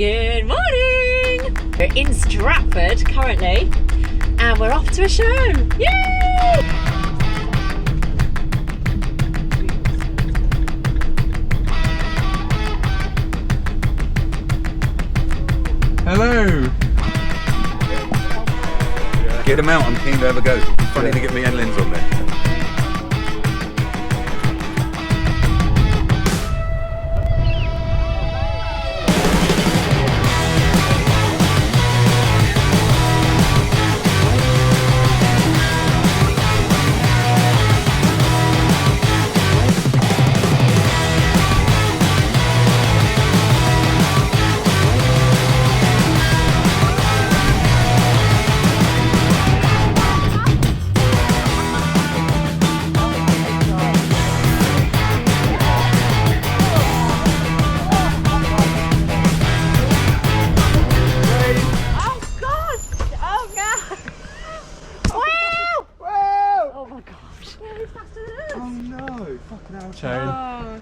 Good morning! We're in Stratford currently and we're off to a show! Yay! Hello! Get them out, I'm keen to have a go. Funny to get me and Lynn's on there.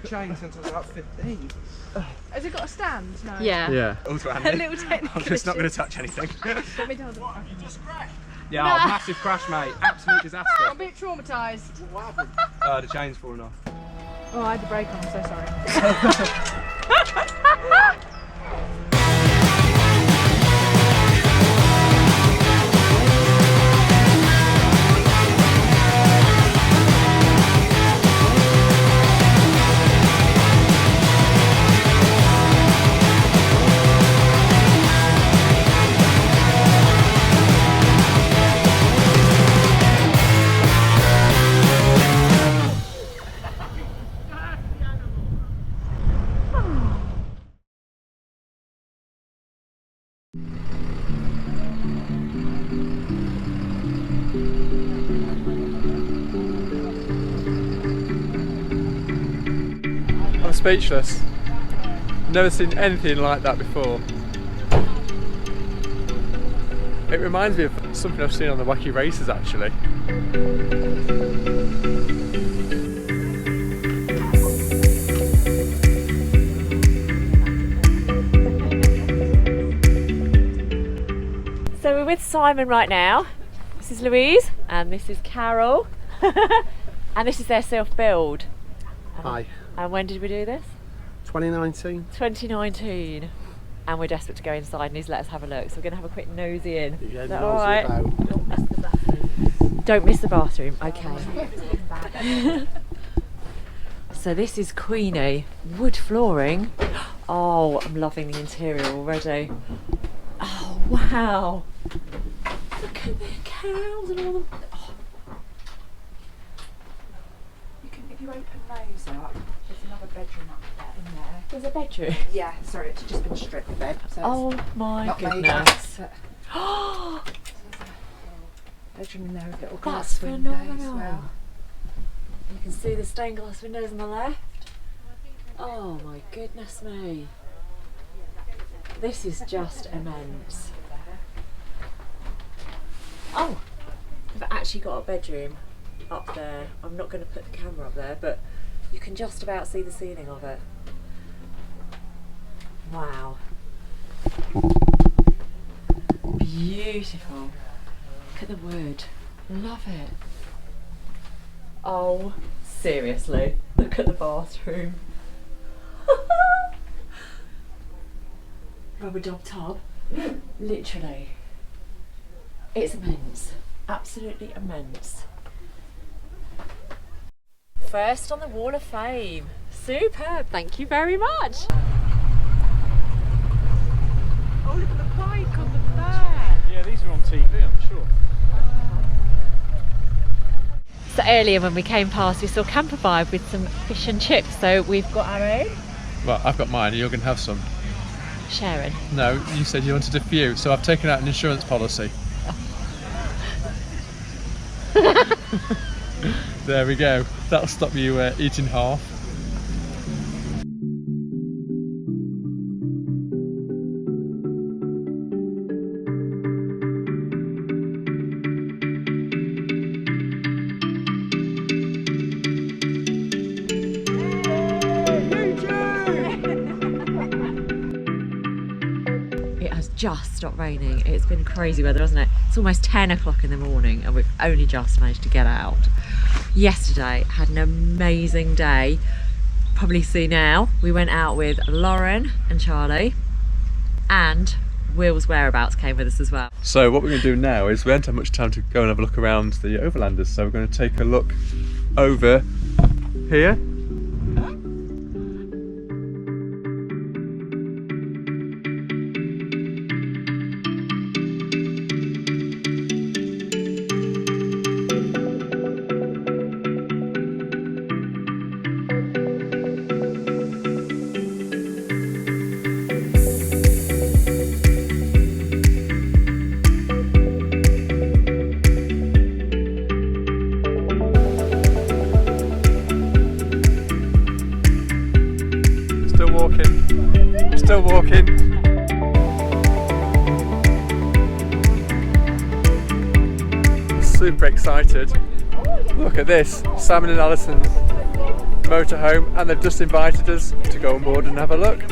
Chain since I was about 15. Has it got a stand? No. Yeah. Also A little technical. I'm just not going to touch anything. Let me tell them. Yeah, no. Massive crash, mate. Absolute disaster. I'm a bit traumatised. What happened? The chain's fallen off. Oh, I had the brake on, I'm so sorry. I'm speechless. Never seen anything like that before. It reminds me of something I've seen on the Wacky Races actually. So we're with Simon right now. This is Louise and this is Carol. And this is their self-build. Hi. And when did we do this? 2019. 2019. And we're desperate to go inside and he's let us have a look. So we're going to have a quick nosy in. Yeah, Is that all right? Don't miss the bathroom. Don't miss the bathroom. Okay. So this is Queenie. Wood flooring. Oh, I'm loving the interior already. Oh, wow. Look at the cows and all the... Oh. If you open those up, there's another bedroom up there in there. There's a bedroom. Yeah, sorry, it's just been stripped bed. So Oh my not goodness. Oh, bedroom in there with little glass That's windows as phenomenal. well. You can see the stained glass windows on the left. Oh my goodness me. This is just immense. Oh, I've actually got a bedroom up there. I'm not going to put the camera up there, but you can just about see the ceiling of it. Wow. Beautiful. Look at the wood. Love it. Oh, seriously. Look at the bathroom. Rubber dub tub. Literally. It's immense. Absolutely immense. First on the Wall of Fame. Superb. Thank you very much. Oh, look at the bike on the back. Yeah, these are on TV, I'm sure. So earlier when we came past, we saw Campervan with some fish and chips. So we've got our own. Well, I've got mine and you're going to have some. Sharing. No, you said you wanted a few, so I've taken out an insurance policy. There we go. That'll stop you eating half. just stopped raining. It's been crazy weather, hasn't it? It's almost 10 o'clock in the morning and we've only just managed to get out. Yesterday, had an amazing day. Probably see now, we went out with Lauren and Charlie, and Will's whereabouts came with us as well. So what we're going to do now is we haven't had much time to go and have a look around the Overlanders, so we're going to take a look over here. Still walking. Super excited. Look at this, Simon and Alison's motorhome, and they've just invited us to go on board and have a look.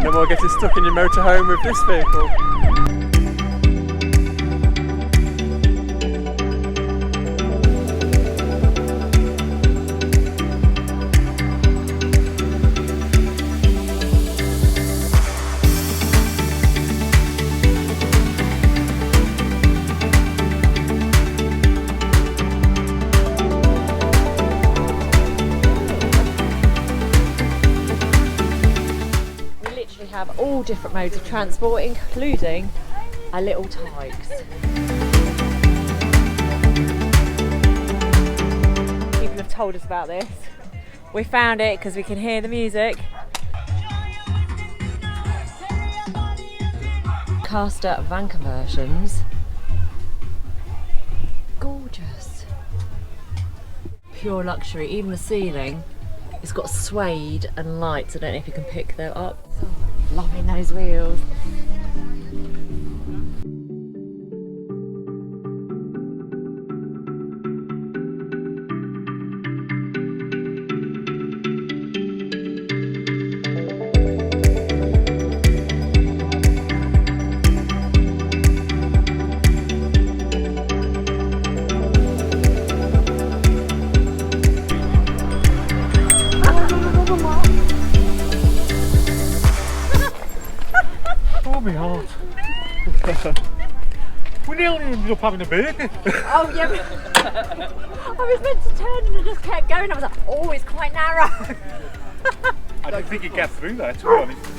No more getting stuck in your motorhome with this vehicle. Have all different modes of transport, including our little tykes. People have told us about this. We found it because we can hear the music. Caster van conversions. Gorgeous. Pure luxury. Even the ceiling, it's got suede and lights. I don't know if you can pick them up. Loving those wheels. We nearly ended up having a baby. Oh yeah, I was meant to turn and I just kept going. I was like, oh, it's quite narrow. I didn't think you'd get through there, to be honest.